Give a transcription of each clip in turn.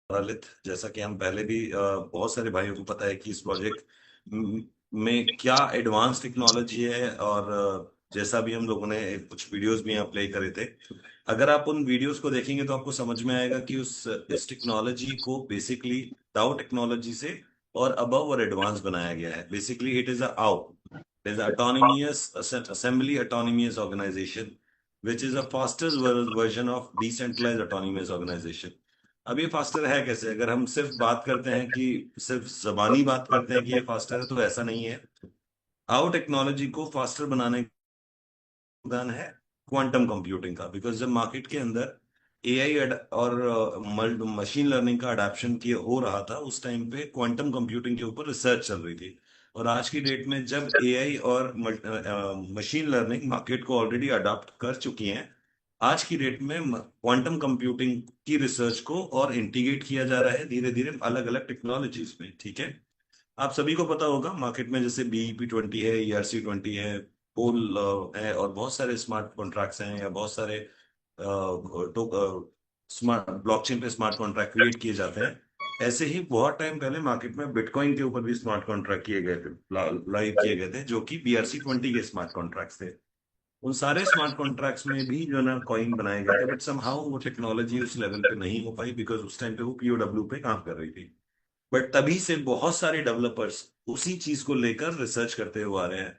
ललित, जैसा कि हम पहले भी बहुत सारे भाइयों को पता है कि इस प्रोजेक्ट में क्या एडवांस टेक्नोलॉजी है। और जैसा भी हम लोगों ने कुछ वीडियोस भी यहाँ प्ले करे थे, अगर आप उन वीडियोस को देखेंगे तो आपको समझ में आएगा कि उस इस टेक्नोलॉजी को बेसिकली दाव टेक्नोलॉजी से और अबव और एडवांस बनाया गया है। बेसिकली इट इज आउ it is autonomous assembly autonomous organization which is a fastest version of decentralized autonomous organization। अब ये फास्टर है कैसे? अगर हम सिर्फ बात करते हैं कि सिर्फ जबानी बात करते हैं कि ये फास्टर है, तो ऐसा नहीं है। हाउ टेक्नोलॉजी को फास्टर बनाने का योगदान है क्वांटम कंप्यूटिंग का। बिकॉज जब मार्केट के अंदर एआई और मशीन लर्निंग का अडेप्शन किया हो रहा था, उस टाइम पे क्वांटम कंप्यूटिंग के ऊपर रिसर्च चल रही थी। और आज की डेट में जब एआई और मशीन लर्निंग मार्केट को ऑलरेडी अडॉप्ट कर चुकी हैं, आज की डेट में क्वांटम कंप्यूटिंग की रिसर्च को और इंटीग्रेट किया जा रहा है धीरे धीरे अलग अलग टेक्नोलॉजीज में। ठीक है, आप सभी को पता होगा मार्केट में जैसे BEP-20 है, ERC-20 है, पोल है, और बहुत सारे स्मार्ट कॉन्ट्रैक्ट्स हैं, या बहुत सारे स्मार्ट ब्लॉकचेन पे स्मार्ट कॉन्ट्रैक्ट क्रिएट किए जाते हैं। ऐसे ही बहुत टाइम पहले मार्केट में बिटकॉइन के ऊपर भी स्मार्ट कॉन्ट्रैक्ट किए गए थे, लाइव किए गए थे, जो कि BRC-20 के स्मार्ट कॉन्ट्रैक्ट्स थे। उन सारे स्मार्ट कॉन्ट्रैक्ट्स में भी जो ना कॉइन बनाए गए थे, बट समहाउ वो टेक्नोलॉजी उस लेवल पे नहीं हो पाई, बिकॉज उस टाइम पे वो POW पे काम कर रही थी। बट तभी से बहुत सारे डेवलपर्स उसी चीज को लेकर रिसर्च करते हुए आ रहे हैं।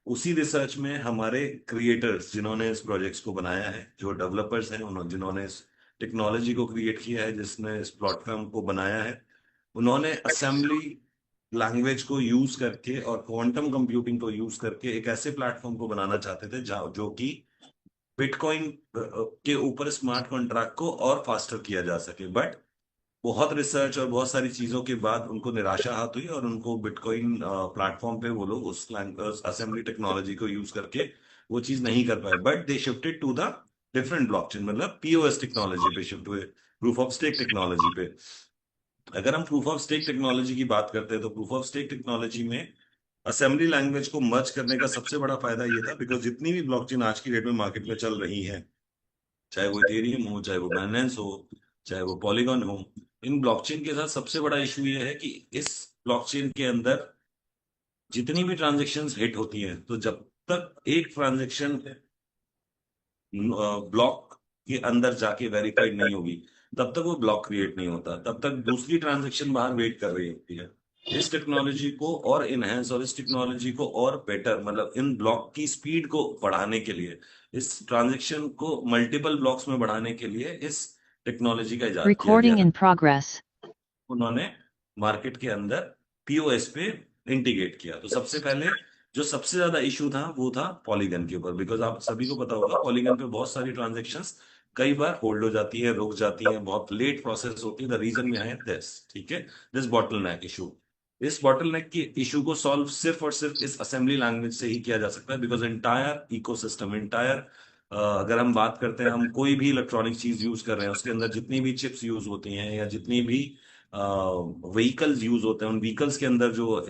उसी रिसर्च में हमारे क्रिएटर्स जिन्होंने इस प्रोजेक्ट्स को बनाया है, जो डेवलपर्स हैं, उन्होंने जिन्होंने इस टेक्नोलॉजी को क्रिएट किया है, जिसने इस प्लेटफॉर्म को बनाया है, उन्होंने असेंबली लैंग्वेज को यूज करके और क्वांटम कंप्यूटिंग को यूज करके एक ऐसे प्लेटफॉर्म को बनाना चाहते थे जो कि बिटकॉइन के ऊपर स्मार्ट कॉन्ट्रैक्ट को और फास्टर किया जा सके। बट बहुत रिसर्च और बहुत सारी चीजों के बाद उनको निराशा हाथ हुई, और उनको बिटकॉइन प्लेटफॉर्म पे वो लोग उस असेंबली टेक्नोलॉजी को यूज करके वो चीज नहीं कर पाए। But they shifted to the different blockchain, मतलब POS टेक्नोलॉजी पे शिफ्ट हुए, प्रूफ ऑफ स्टेक टेक्नोलॉजी पे। अगर हम प्रूफ ऑफ स्टेक टेक्नोलॉजी की बात करते हैं, तो प्रूफ ऑफ स्टेक टेक्नोलॉजी में असेंबली लैंग्वेज को मर्ज करने का सबसे बड़ा फायदा ये था, बिकॉज जितनी भी ब्लॉकचेन आज की डेट में मार्केट में चल रही है, चाहे वो इथेरियम हो, चाहे वो बाइनेंस हो, चाहे वो पॉलीगॉन हो, इन ब्लॉकचेन के साथ सबसे बड़ा इशू ये है कि इस ब्लॉकचेन के अंदर जितनी भी ट्रांजेक्शन्स हिट होती हैं, तो जब तक एक ट्रांजेक्शन ब्लॉक के अंदर जाके वेरीफाइड नहीं होगी, तब तक वो ब्लॉक क्रिएट नहीं होता, तब तक दूसरी ट्रांजेक्शन बाहर वेट कर रही होती है। इस टेक्नोलॉजी को और इनहेंस और इस टेक्नोलॉजी को और बेटर, मतलब इन ब्लॉक की स्पीड को बढ़ाने के लिए, इस ट्रांजेक्शन को मल्टीपल ब्लॉक्स में बढ़ाने के लिए इस टेक्नोलॉजी का इजाद किया गया Recording है। in progress. उन्होंने मार्केट के अंदर POS पे इंटीग्रेट किया। तो सबसे पहले जो सबसे ज्यादा इशू था वो था पॉलीगन के ऊपर, बिकॉज आप सभी को पता होगा पॉलीगन पे बहुत सारी ट्रांजेक्शंस कई बार होल्ड हो जाती है, रुक जाती है, बहुत लेट प्रोसेस होती है। द रीजन बिहाइंड दिस, ठीक है, दिस बॉटलनेक इशू। इस बॉटलनेक की इशू को सॉल्व सिर्फ और सिर्फ इस असेंबली लैंग्वेज से ही किया जा सकता है, बिकॉज एंटायर इकोसिस्टम, एंटायर अगर हम बात करते हैं, हम कोई भी इलेक्ट्रॉनिक चीज यूज कर रहे हैं, उसके अंदर जितनी भी चिप्स यूज होती हैं या जितनी भी व्हीकल्स यूज होते हैं, उन व्हीकल्स के अंदर जो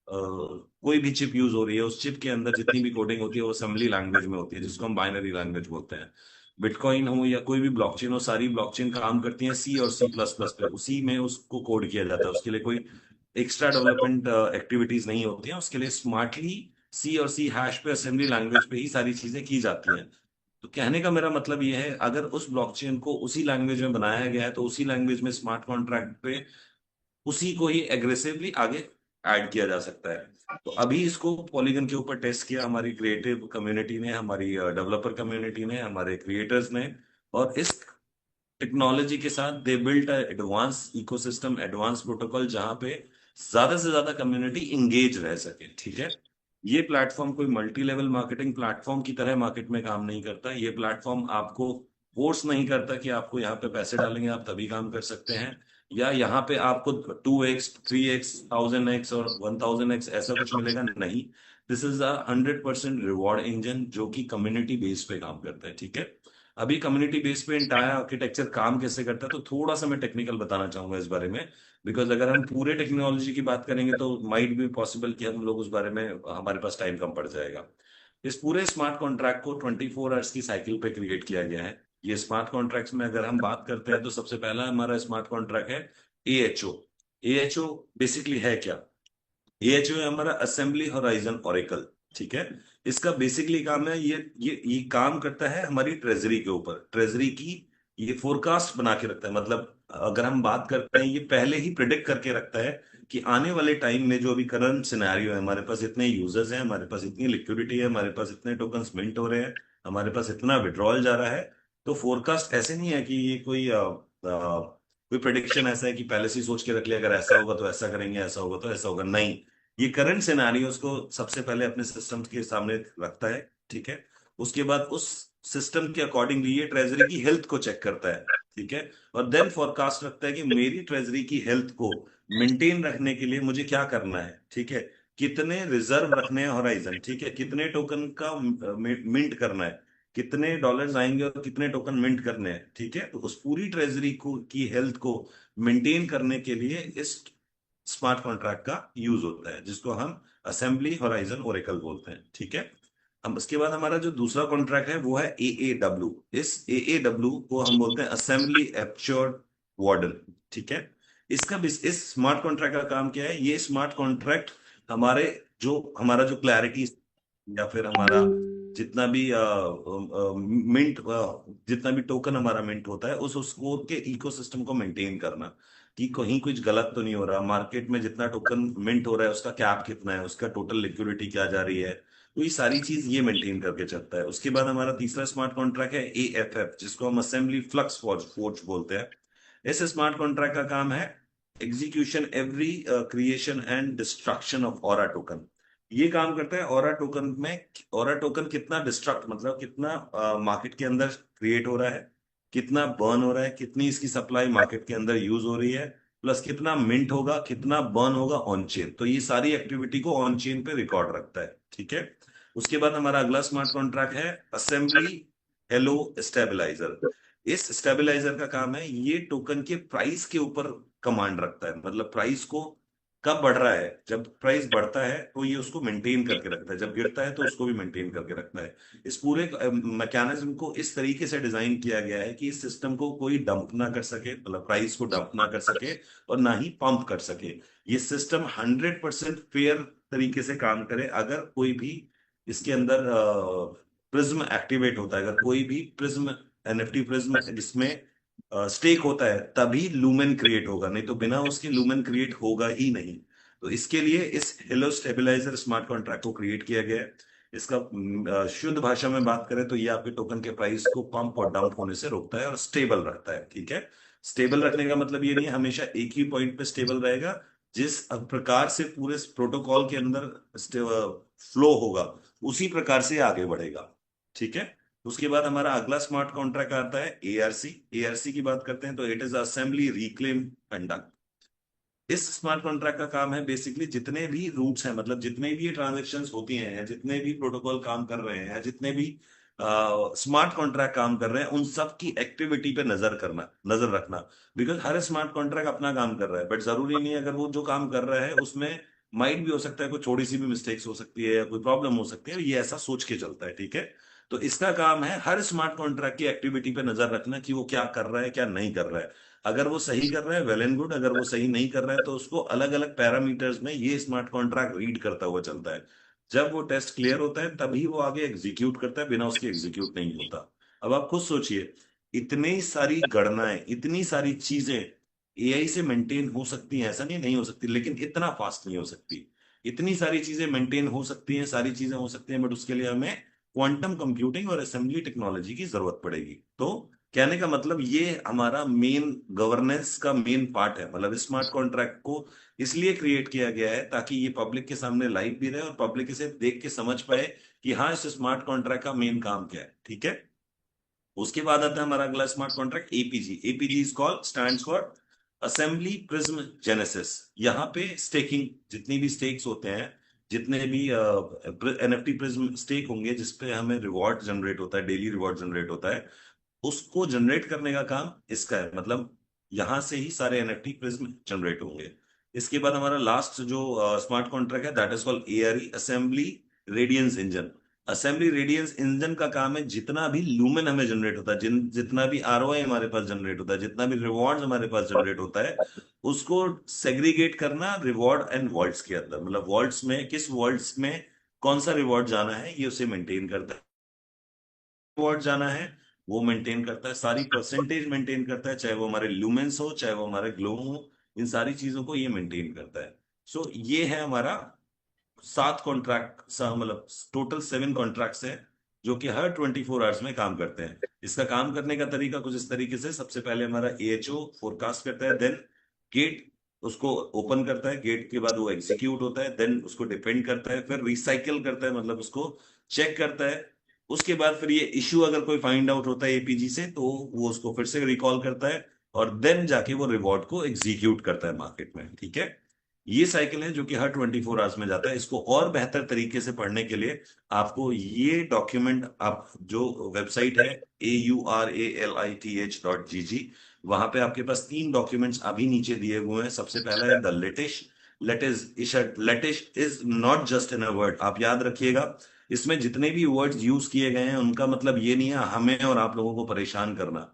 कोई भी चिप यूज हो रही है, उस चिप के अंदर जितनी भी कोडिंग होती है वो असेंबली लैंग्वेज में होती है, जिसको हम बाइनरी लैंग्वेज बोलते हैं। बिटकॉइन हो या कोई भी ब्लॉकचेन हो, सारी ब्लॉकचेन काम करती हैं C और C++ पे, उसी में उसको कोड किया जाता है। उसके लिए कोई एक्स्ट्रा डेवलपमेंट एक्टिविटीज नहीं होती हैं, उसके लिए स्मार्टली C और C# पे, असेंबली लैंग्वेज पे ही सारी चीजें की जाती हैं। तो कहने का मेरा मतलब ये है, अगर उस ब्लॉकचेन को उसी लैंग्वेज में बनाया गया है, तो उसी लैंग्वेज में स्मार्ट कॉन्ट्रैक्ट पे उसी को ही एग्रेसिवली आगे ऐड किया जा सकता है। तो अभी इसको पॉलीगन के ऊपर टेस्ट किया हमारी क्रिएटिव कम्युनिटी ने, हमारी डेवलपर कम्युनिटी ने, हमारे क्रिएटर्स ने। और इस टेक्नोलॉजी के साथ they built advance ecosystem, advance protocol, जहां पे ज्यादा से ज्यादा कम्युनिटी इंगेज रह सके। ठीक है, ये प्लेटफॉर्म कोई मल्टी लेवल मार्केटिंग प्लेटफॉर्म की तरह मार्केट में काम नहीं करता। ये प्लेटफॉर्म आपको फोर्स नहीं करता कि आपको यहाँ पे पैसे डालेंगे आप तभी काम कर सकते हैं, या यहाँ पे आपको 2x 3x 1000x और 1000x ऐसा कुछ मिलेगा, नहीं। दिस इज 100% रिवॉर्ड इंजन जो कि कम्युनिटी बेस पे काम करता है। ठीक है, अभी कम्युनिटी बेस पे इंटायर आर्किटेक्चर काम कैसे करता है, तो थोड़ा सा मैं टेक्निकल बताना चाहूंगा इस बारे में। बिकॉज अगर हम पूरे टेक्नोलॉजी की बात करेंगे तो माइट बी पॉसिबल कि हम लोग उस बारे में, हमारे पास टाइम कम पड़ जाएगा। इस पूरे स्मार्ट कॉन्ट्रैक्ट को 24 आवर्स की साइकिल पे क्रिएट किया गया है। ये स्मार्ट कॉन्ट्रैक्ट्स में अगर हम बात करते हैं तो सबसे पहला हमारा स्मार्ट कॉन्ट्रैक्ट है एएचओ। एएचओ बेसिकली है क्या? एएचओ है हमारा असेंबली होराइजन ओरेकल। ठीक है। इसका बेसिकली काम है, ये काम करता है हमारी ट्रेजरी के ऊपर। ट्रेजरी की ये फोरकास्ट बना के रखता है। मतलब अगर हम बात करते हैं, ये पहले ही प्रिडिक्ट करके रखता है कि आने वाले टाइम में जो अभी करंट सिनेरियो है, हमारे पास इतने यूजर्स हैं, हमारे पास इतनी लिक्विडिटी है, हमारे पास इतने टोकन्स मिंट हो रहे हैं, हमारे पास इतना विड्रॉल जा रहा है। तो फोरकास्ट ऐसे नहीं है कि ये कोई प्रिडिक्शन ऐसा है कि पहले से ही सोच के रख लिया, अगर ऐसा होगा तो ऐसा करेंगे, ऐसा होगा तो ऐसा होगा। नहीं, ये करंट सिनेरियोस को सबसे पहले अपने सिस्टम के सामने रखता है। ठीक है। उसके बाद उस सिस्टम के अकॉर्डिंगली ये ट्रेजरी की हेल्थ को चेक करता है। ठीक है। और देन फोरकास्ट रखता है कि मेरी ट्रेजरी की हेल्थ को मेंटेन रखने के लिए मुझे क्या करना है। ठीक है। कितने रिजर्व रखने हैं होराइजन, ठीक है, कितने टोकन का मिंट करना है, कितने डॉलर्स आएंगे और कितने टोकन मिंट करने हैं। ठीक है। तो उस पूरी ट्रेजरी को की हेल्थ को मेंटेन करने के लिए इस स्मार्ट कॉन्ट्रैक्ट का यूज होता है, जिसको हम असेंबली होराइजन ओरेकल बोलते हैं। ठीक है। हम उसके बाद हमारा जो दूसरा कॉन्ट्रैक्ट है वो है एएडब्ल्यू। इस एएडब्ल्यू को हम बोलते हैं असेंबली एप्च्योर्ड वार्डन। ठीक है। इस स्मार्ट कॉन्ट्रैक्ट का काम क्या है? ये स्मार्ट कॉन्ट्रैक्ट हमारे हमारा जो क्लैरिटी या फिर हमारा जितना भी मिंट जितना भी टोकन हमारा मिंट होता है, उसको के इकोसिस्टम को मेंटेन करना, कि कहीं कुछ गलत तो नहीं हो रहा, मार्केट में जितना टोकन मिंट हो रहा है उसका कैप कितना है, उसका टोटल लिक्विडिटी क्या जा रही है। तो ये सारी चीज ये मेंटेन करके चलता है। उसके बाद हमारा तीसरा स्मार्ट कॉन्ट्रैक्ट है एएफएफ, जिसको हम असेंबली फ्लक्स फोर्ज बोलते हैं। इस स्मार्ट कॉन्ट्रैक्ट का काम है execution every creation and destruction of aura token. ये काम करता है ऑरा टोकन में। ऑरा टोकन कितना डिस्ट्रक्ट, मतलब कितना मार्केट के अंदर क्रिएट हो रहा है, कितना बर्न हो रहा है, कितनी इसकी सप्लाई मार्केट के अंदर यूज हो रही है, प्लस कितना मिंट होगा, कितना बर्न होगा ऑन चेन। तो ये सारी एक्टिविटी को ऑन चेन पे रिकॉर्ड रखता है। ठीक है। उसके बाद हमारा अगला स्मार्ट कॉन्ट्रैक्ट है असेंबली हेलो स्टेबलाइजर। इस स्टेबलाइजर का काम है, ये टोकन के प्राइस के ऊपर कमांड रखता है। मतलब प्राइस को कब बढ़ रहा है, जब प्राइस बढ़ता है तो ये उसको मेंटेन करके रखता है, जब गिरता है तो उसको भी मेंटेन करके रखता है। इस पूरे मैकेनिज्म को इस तरीके से डिजाइन किया गया है कि इस सिस्टम को कोई डंप ना कर सके, मतलब प्राइस को डंप ना कर सके और ना ही पंप कर सके। ये सिस्टम 100% फेयर तरीके से काम करे। अगर कोई भी इसके अंदर प्रिज्म एक्टिवेट होता है, अगर कोई भी प्रिज्म एनएफटी प्रिज्म इसमें स्टेक होता है, तभी लूमेन क्रिएट होगा, नहीं तो बिना उसके लूमेन क्रिएट होगा ही नहीं। तो इसके लिए इस हेलो स्टेबलाइजर स्मार्ट कॉन्ट्रैक्ट को क्रिएट किया गया है। इसका शुद्ध भाषा में बात करें तो ये आपके टोकन के प्राइस को पंप और डंप होने से रोकता है और स्टेबल रखता है। ठीक है। स्टेबल रखने का मतलब ये नहीं है हमेशा एक ही पॉइंट पे स्टेबल रहेगा। जिस प्रकार से पूरे प्रोटोकॉल के अंदर फ्लो होगा, उसी प्रकार से आगे बढ़ेगा। ठीक है। उसके बाद हमारा अगला स्मार्ट कॉन्ट्रैक्ट आता है एआरसी। एआरसी की बात करते हैं तो it is assembly reclaim conduct. इस स्मार्ट कॉन्ट्रैक्ट का काम है बेसिकली जितने भी रूट्स हैं, मतलब जितने भी ट्रांजेक्शन्स होती हैं, जितने भी प्रोटोकॉल काम कर रहे हैं, जितने भी स्मार्ट कॉन्ट्रैक्ट काम कर रहे हैं, उन सब की एक्टिविटी पे नजर रखना। बिकॉज हर स्मार्ट कॉन्ट्रैक्ट अपना काम कर रहा है, बट जरूरी नहीं है अगर वो जो काम कर रहा है उसमें माइट भी हो सकता है कोई छोटी सी भी मिस्टेक्स हो सकती है या कोई प्रॉब्लम हो सकती है, ये ऐसा सोच के चलता है। ठीक है। तो इसका काम है हर स्मार्ट कॉन्ट्रैक्ट की एक्टिविटी पे नजर रखना कि वो क्या कर रहा है, क्या नहीं कर रहा है। अगर वो सही कर रहा है वेल एंड गुड, अगर वो सही नहीं कर रहा है तो उसको अलग अलग पैरामीटर्स में ये स्मार्ट कॉन्ट्रैक्ट रीड करता हुआ चलता है। जब वो टेस्ट क्लियर होता है तभी वो आगे एग्जीक्यूट करता है, बिना उसके एग्जीक्यूट नहीं होता। अब आप खुद सोचिए, इतनी सारी गणनाएं, इतनी सारी चीजें एआई से मेंटेन हो सकती हैं, ऐसा नहीं नहीं हो सकती, लेकिन इतना फास्ट नहीं हो सकती। इतनी सारी चीजें मेंटेन हो सकती हैं, सारी चीजें हो सकती हैं, बट उसके लिए हमें क्वांटम कंप्यूटिंग और असेंबली टेक्नोलॉजी की जरूरत पड़ेगी। तो कहने का मतलब ये हमारा मेन गवर्नेंस का मेन पार्ट है। मतलब स्मार्ट कॉन्ट्रैक्ट को इसलिए क्रिएट किया गया है ताकि ये पब्लिक के सामने लाइव भी रहे और पब्लिक इसे देख के समझ पाए कि हाँ, इस स्मार्ट कॉन्ट्रैक्ट का मेन काम क्या है। ठीक है। उसके बाद आता है हमारा अगला smart contract APG. APG is called stands for assembly prism genesis. यहाँ पे स्टेकिंग, जितनी भी स्टेक्स होते हैं, जितने भी एनएफटी प्रिज्म स्टेक होंगे जिसपे हमें रिवॉर्ड जनरेट होता है, डेली रिवॉर्ड जनरेट होता है, उसको जनरेट करने का काम इसका है। मतलब यहां से ही सारे एनएफटी प्रिज्म जनरेट होंगे। इसके बाद हमारा लास्ट जो स्मार्ट कॉन्ट्रैक्ट है that is called ARE assembly radiance engine. Assembly radiance engine का काम है, जितना भी लूमेन हमें जनरेट होता है, जितना भी आरओआई हमारे पास जनरेट होता है, जितना भी रिवॉर्ड्स हमारे पास जनरेट होता है, उसको सेग्रीगेट करना रिवॉर्ड एंड वॉल्ट्स के अंदर, मतलब वॉल्ट्स में किस वॉल्ट्स में कौन सा रिवॉर्ड जाना है, ये उसे मेंटेन करता है। रिवॉर्ड जाना है वो मेंटेन करता है, सारी परसेंटेज मेंटेन करता है, चाहे वो हमारे लूमेंस हो चाहे वो हमारे ग्लो हो, इन सारी चीजों को ये मेंटेन करता है। सो ये है हमारा 7 कॉन्ट्रैक्ट, मतलब टोटल 7 कॉन्ट्रैक्ट्स है, जो कि हर 24 आवर्स में काम करते हैं। इसका काम करने का तरीका कुछ इस तरीके से, सबसे पहले हमारा एएचओ फोरकास्ट करता है, देन गेट उसको ओपन करता है, गेट के बाद वो एग्जीक्यूट होता है, देन उसको डिपेंड करता है, फिर रिसाइकिल करता है, मतलब उसको चेक करता है। उसके बाद फिर ये इश्यू अगर कोई फाइंड आउट होता है एपीजी से, तो वो उसको फिर से रिकॉल करता है, और देन जाके वो रिवॉर्ड को एग्जीक्यूट करता है मार्केट में। ठीक है, ये साइकिल है जो कि हर 24 आवर्स में जाता है। इसको और बेहतर तरीके से पढ़ने के लिए आपको ये डॉक्यूमेंट, आप जो वेबसाइट है AURALITH.GG, वहां पे आपके पास 3 डॉक्यूमेंट्स अभी नीचे दिए हुए हैं। सबसे पहला है the lettuce. Lettuce is not just in a word, आप याद रखिएगा, इसमें जितने भी वर्ड्स यूज किए गए हैं उनका मतलब ये नहीं है हमें और आप लोगों को परेशान करना।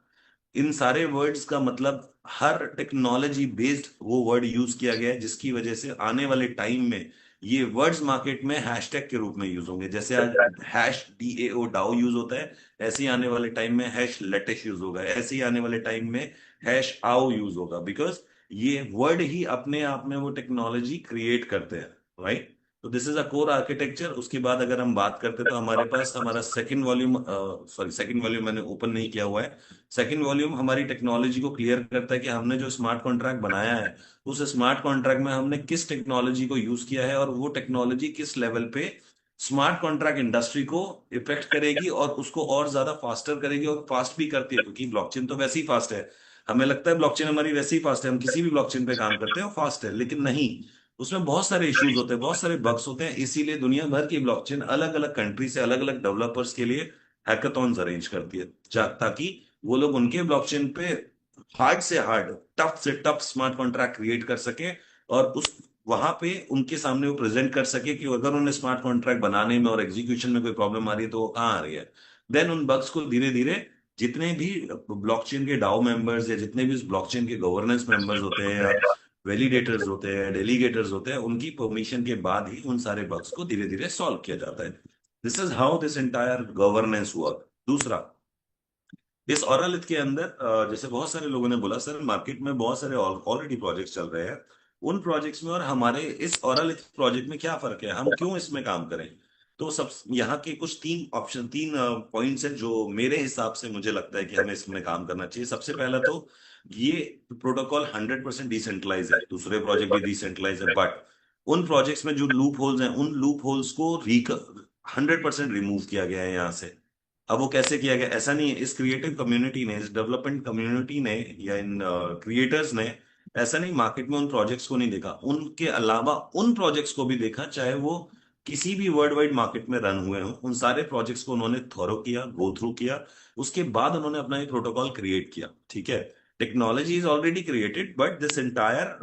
इन सारे वर्ड्स का मतलब हर टेक्नोलॉजी बेस्ड वो वर्ड यूज किया गया है, जिसकी वजह से आने वाले टाइम में ये वर्ड्स मार्केट में हैशटैग के रूप में यूज होंगे। जैसे आज हैश DAO डाओ यूज होता है, ऐसे ही आने वाले टाइम में हैश लेटेश यूज होगा, ऐसे ही आने वाले टाइम में हैश आओ यूज होगा, बिकॉज ये वर्ड ही अपने आप में वो टेक्नोलॉजी क्रिएट करते हैं, राइट। तो this is a core architecture. उसके बाद अगर हम बात करते तो हमारे पास हमारा second volume, sorry second volume मैंने ओपन नहीं किया हुआ है। सेकंड वॉल्यूम हमारी टेक्नोलॉजी को क्लियर करता है कि हमने जो स्मार्ट कॉन्ट्रैक्ट बनाया है, उस स्मार्ट कॉन्ट्रैक्ट में हमने किस टेक्नोलॉजी को यूज किया है, और वो टेक्नोलॉजी किस लेवल पे स्मार्ट कॉन्ट्रैक्ट इंडस्ट्री को इफेक्ट करेगी और उसको और ज्यादा फास्टर करेगी, और फास्ट भी करती है, क्योंकि ब्लॉकचेन तो वैसे ही फास्ट है। हमें लगता है ब्लॉकचेन हमारी वैसे ही फास्ट है, हम किसी भी ब्लॉकचेन पे काम करते हैं वो फास्ट है, लेकिन नहीं, उसमें बहुत सारे इश्यूज होते हैं, बहुत सारे बग्स होते हैं। इसीलिए दुनिया भर की ब्लॉकचेन अलग अलग कंट्री से अलग अलग डेवलपर्स के लिए हैकाथॉन्स अरेंज करती है, ताकि वो लोग उनके ब्लॉकचेन पे हार्ड से हार्ड, टफ से टफ स्मार्ट कॉन्ट्रैक्ट क्रिएट कर सके, और उस वहां पे उनके सामने वो प्रेजेंट कर सके कि अगर उन्हें स्मार्ट कॉन्ट्रैक्ट बनाने में और एग्जीक्यूशन में कोई प्रॉब्लम आ रही है तो वो कहाँ आ रही है। देन उन बग्स को धीरे धीरे जितने भी ब्लॉकचेन के डाओ मेंबर्स या जितने भी उस ब्लॉकचेन के गवर्नेंस मेंबर्स होते हैं, या वैलिडेटर्स होते हैं, डेलीगेटर्स होते हैं, उनकी परमिशन के बाद ही उन सारे बग्स को धीरे धीरे सॉल्व किया जाता है। This is how this entire governance work. दूसरा, इस ओरालिथ के अंदर जैसे बहुत सारे लोगों ने बोला सर मार्केट में बहुत सारे ऑलरेडी प्रोजेक्ट्स चल रहे हैं, उन प्रोजेक्ट्स में और हमारे इस ओरालिथ प्रोजेक्ट में क्या फर्क है, हम क्यों इसमें काम करें। तो सब यहाँ के कुछ 3 ऑप्शन, 3 पॉइंट्स हैं जो मेरे हिसाब से मुझे लगता है कि हमें इसमें काम करना चाहिए। सबसे पहला तो ये प्रोटोकॉल 100% डिसेंट्रलाइज है, दूसरे प्रोजेक्ट भी डिसेंट्रलाइज है, बट उन प्रोजेक्ट्स में जो लूप होल्स हैं उन लूप होल्स को 100% रिमूव किया गया है यहाँ से। अब वो कैसे किया गया, ऐसा नहीं है, इस क्रिएटिव कम्युनिटी ने, इस डेवलपमेंट कम्युनिटी ने, या इन क्रिएटर्स ने ऐसा नहीं मार्केट में उन प्रोजेक्ट्स को नहीं देखा, उनके अलावा उन प्रोजेक्ट्स को भी देखा, चाहे वो किसी भी वर्ल्ड वाइड मार्केट में रन हुए हों, उन सारे प्रोजेक्ट्स को उन्होंने थॉरो किया, गो थ्रू किया, उसके बाद उन्होंने अपना एक प्रोटोकॉल क्रिएट किया। ठीक है, technology is already created, but this entire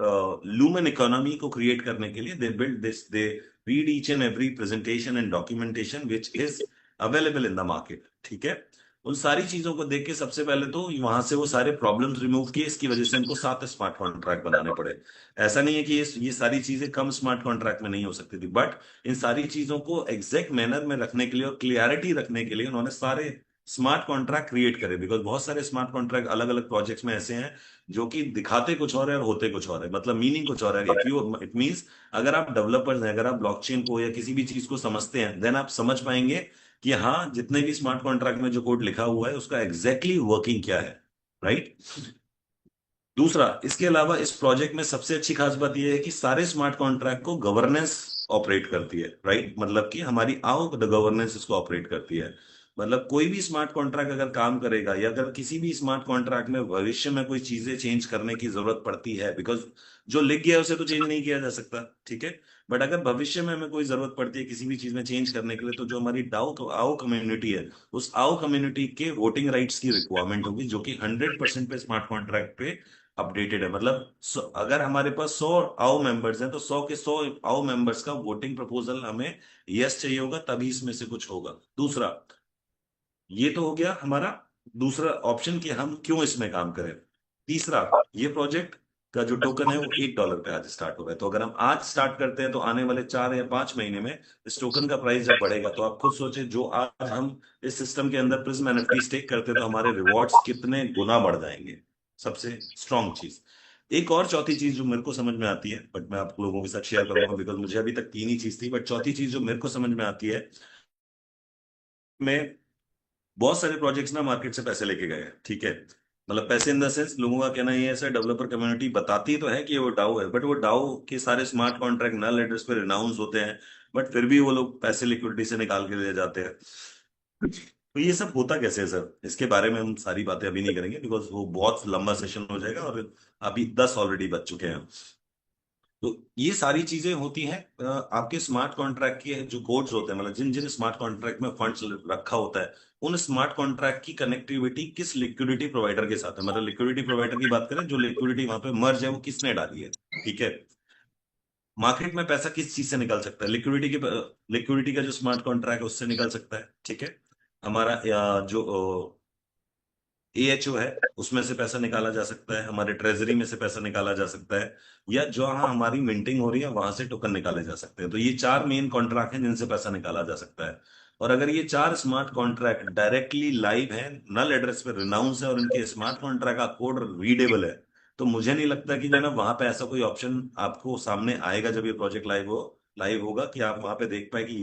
lumen economy को क्रिएट करने के लिए they build this, they read each and every presentation and documentation which is available in the market. ठीक है, उन सारी चीजों को देख के सबसे पहले तो वहां से वो सारे प्रॉब्लम्स रिमूव किए, इसकी वजह से उनको 7 स्मार्ट कॉन्ट्रैक्ट बनाने पड़े। ऐसा नहीं है कि ये सारी चीजें कम स्मार्ट कॉन्ट्रैक्ट में नहीं हो सकती थी, बट इन सारी चीजों को एग्जैक्ट मैनर में रखने के लिए और क्लियरिटी रखने के लिए उन्होंने सारे स्मार्ट कॉन्ट्रैक्ट क्रिएट करे, बिकॉज बहुत सारे स्मार्ट कॉन्ट्रैक्ट अलग अलग प्रोजेक्ट्स में ऐसे हैं जो कि दिखाते कुछ और है और होते कुछ और है, मतलब मीनिंग कुछ और है। इट मीन्स अगर आप डेवलपर्स हैं, अगर आप ब्लॉकचेन को या किसी भी चीज को समझते हैं, देन आप समझ पाएंगे कि हाँ, जितने भी स्मार्ट कॉन्ट्रैक्ट में जो कोड लिखा हुआ है उसका एग्जैक्टली वर्किंग क्या है, राइट। दूसरा, इसके अलावा इस प्रोजेक्ट में सबसे अच्छी खास बात यह है कि सारे स्मार्ट कॉन्ट्रैक्ट को गवर्नेंस ऑपरेट करती है, राइट, मतलब कि हमारी आओ द गवर्नेंस इसको ऑपरेट करती है। मतलब कोई भी स्मार्ट कॉन्ट्रैक्ट अगर काम करेगा, या अगर किसी भी स्मार्ट कॉन्ट्रैक्ट में भविष्य में कोई चीजें चेंज करने की जरूरत पड़ती है, बिकॉज जो लिख गया है उसे तो चेंज नहीं किया जा सकता, ठीक है, बट अगर भविष्य में हमें कोई जरूरत पड़ती है किसी भी चीज में चेंज करने के लिए, तो जो हमारी डाउ आओ कम्युनिटी है, उस आओ कम्युनिटी के वोटिंग राइट्स की रिक्वायरमेंट होगी, जो कि 100% पे स्मार्ट कॉन्ट्रैक्ट पे अपडेटेड है, मतलब अगर हमारे पास 100 आओ मेंबर्स हैं तो 100 के 100 आओ मेंबर्स का वोटिंग प्रपोजल हमें यस चाहिए होगा, तभी इसमें से कुछ होगा। दूसरा, ये तो हो गया हमारा दूसरा ऑप्शन कि हम क्यों इसमें काम करें। तीसरा, ये प्रोजेक्ट का जो टोकन है वो $1 पे आज स्टार्ट हो रहा है, तो अगर हम आज स्टार्ट करते हैं तो आने वाले 4 या 5 महीने में इस टोकन का प्राइस जब बढ़ेगा, तो आप खुद सोचे जो आज हम इस सिस्टम के अंदर प्रिज्म एनएफटी स्टेक करते हैं तो हमारे रिवॉर्ड्स कितने गुना बढ़ जाएंगे। सबसे स्ट्रांग चीज। एक और चौथी चीज जो मेरे को समझ में आती है, बट मैं आप लोगों के साथ शेयर करूंगा बिकॉज मुझे अभी तक तीन ही चीज थी, बट चौथी चीज जो मेरे को समझ में आती है, मैं बहुत सारे प्रोजेक्ट्स ना मार्केट से पैसे लेके गए हैं, ठीक है। मतलब पैसे इन द सेंस, लोगों का कहना ये है सर, डेवलपर कम्युनिटी बताती तो है कि वो डाउ है, बट वो डाउ के सारे स्मार्ट कॉन्ट्रैक्ट नल एड्रेस पे रिनाउंस होते हैं, बट फिर भी वो लोग पैसे लिक्विडिटी से निकाल के ले जाते हैं। तो ये सब होता कैसे है सर, इसके बारे में हम सारी बातें अभी नहीं करेंगे बिकॉज वो बहुत लंबा सेशन हो जाएगा, और अभी 10 ऑलरेडी बज चुके हैं। तो ये सारी चीजें होती हैं आपके स्मार्ट कॉन्ट्रैक्ट के जो कोड्स होते हैं, मतलब जिन जिन स्मार्ट कॉन्ट्रैक्ट में फंड्स रखा होता है, उन स्मार्ट कॉन्ट्रैक्ट की कनेक्टिविटी किस लिक्विडिटी प्रोवाइडर के साथ है, मतलब लिक्विडिटी प्रोवाइडर की बात करें, जो लिक्विडिटी वहां पे मर्ज है वो किसने डाली है, ठीक है। मार्केट में पैसा किस चीज से निकल सकता है, लिक्विडिटी का जो स्मार्ट कॉन्ट्रैक्ट है उससे निकल सकता है, ठीक है। हमारा जो एएचओ है उसमें से पैसा निकाला जा सकता है, हमारे ट्रेजरी में से पैसा निकाला जा सकता है, या जहां हमारी मिंटिंग हो रही है वहां से टोकन निकाले जा सकते हैं। तो ये चार मेन कॉन्ट्रैक्ट हैं जिनसे पैसा निकाला जा सकता है। और अगर ये चार स्मार्ट कॉन्ट्रैक्ट डायरेक्टली लाइव है, नल एड्रेस पे रिनाउंस है, और इनके स्मार्ट कॉन्ट्रैक्ट का कोड रीडेबल है, तो मुझे नहीं लगता कि जो है ना वहां पे ऐसा कोई ऑप्शन आपको सामने आएगा जब ये प्रोजेक्ट लाइव होगा कि आप वहां पे देख पाए कि